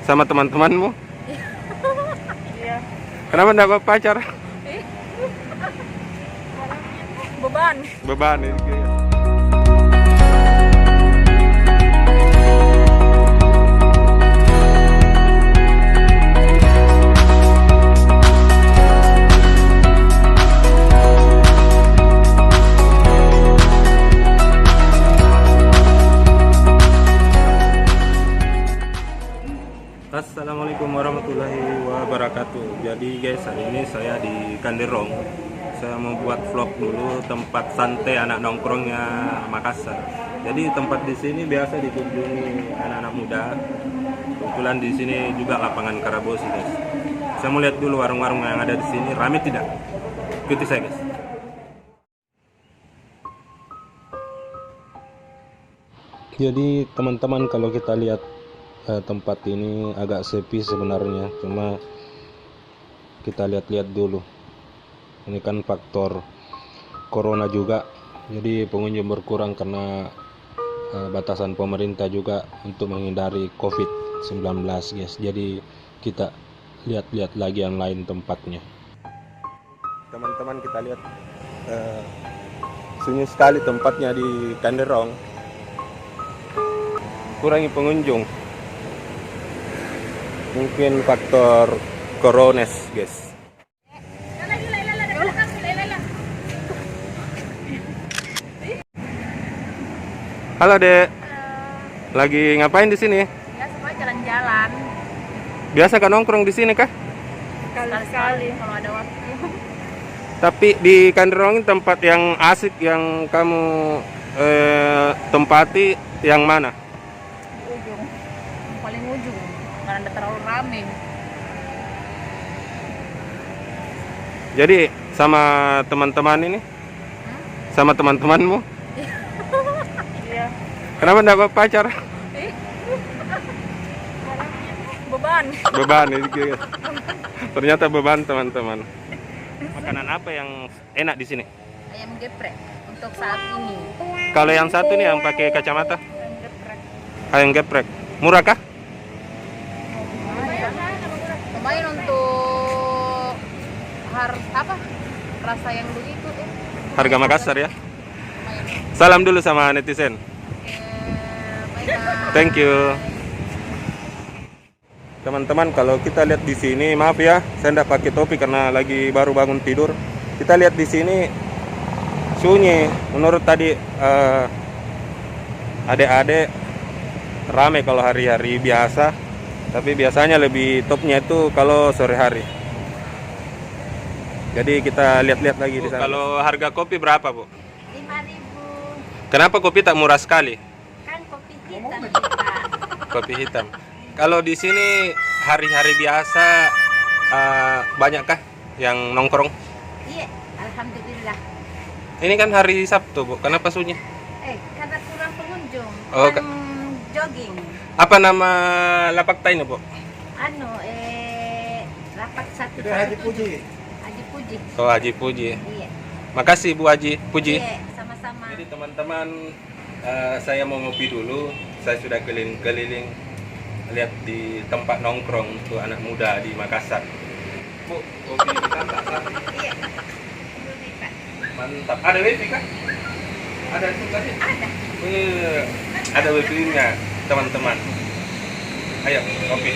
Sama teman-temanmu? Iya. Kenapa enggak bawa pacar? Beban. Beban ini. Assalamualaikum warahmatullahi wabarakatuh. Jadi guys, hari ini saya di Kanderong. Saya mau buat vlog dulu tempat santai anak nongkrongnya Makassar. Jadi tempat di sini biasa dikunjungi anak-anak muda. Kebetulan di sini juga lapangan Karabosi guys. Saya mau lihat dulu warung-warung yang ada di sini, ramai tidak? Ikuti saya guys. Jadi teman-teman, kalau kita lihat tempat ini agak sepi sebenarnya, cuma kita lihat-lihat dulu. Ini kan faktor corona juga, jadi pengunjung berkurang karena batasan pemerintah juga untuk menghindari COVID-19 guys. Jadi kita lihat-lihat lagi yang lain tempatnya. Teman-teman, kita lihat sunyi sekali tempatnya di Kanderong, kurangi pengunjung. Mungkin faktor korones guys. Halo Dek. Lagi ngapain di sini? Ya, semua jalan-jalan. Biasa kan nongkrong di sini kah? Sekali-sekali kalau ada waktu. Tapi di Kanderong ini tempat yang asik yang kamu tempati yang mana? Di ujung. Yang paling ujung. Karena ada terlalu rame. Jadi sama teman-teman ini? Sama teman-temanmu? Iya. Kenapa enggak bawa pacar? Beban. Beban ini guys. Ternyata beban teman-teman. Makanan apa yang enak di sini? Ayam geprek untuk saat ini. Kalau yang satu nih yang pakai kacamata? Ayam geprek. Ayam geprek. Murah kah? Lumayan untuk apa? Rasa yang begitu Harga Makassar ya. lumayan. Salam dulu sama netizen. Bye-bye. Thank you. Teman-teman, kalau kita lihat di sini, maaf ya, saya tidak pakai topi karena lagi baru bangun tidur. Kita lihat di sini sunyi. Menurut tadi adik-adik ramai kalau hari-hari biasa, tapi biasanya lebih topnya itu kalau sore hari. Jadi kita lihat-lihat lagi di sana. Kalau harga kopi berapa, Bu? 5.000. Kenapa kopi tak murah sekali? Kan kopi hitam kita. Kopi hitam. Kalau di sini hari-hari biasa banyakkah yang nongkrong? Iya, alhamdulillah. Ini kan hari Sabtu, Bu. Kenapa sunyi? Karena kurang pengunjung. Oh, Kan jogging. Apa nama lapak ini, Bu? Lapak satu. Haji Puji. Haji Puji. Oh, Haji Puji. Iya. Makasih Bu Haji Puji. Iya, sama-sama. Jadi teman-teman, saya mau ngopi dulu. Saya sudah keliling-keliling lihat di tempat nongkrong untuk anak muda di Makassar. Bu, kopi kita tak satu. Iya. Dulu, Pak. Mantap. Ada wifi kah? Ada itu tadi? Ada. Ada wifi-nya, teman-teman. Ayo, kopi.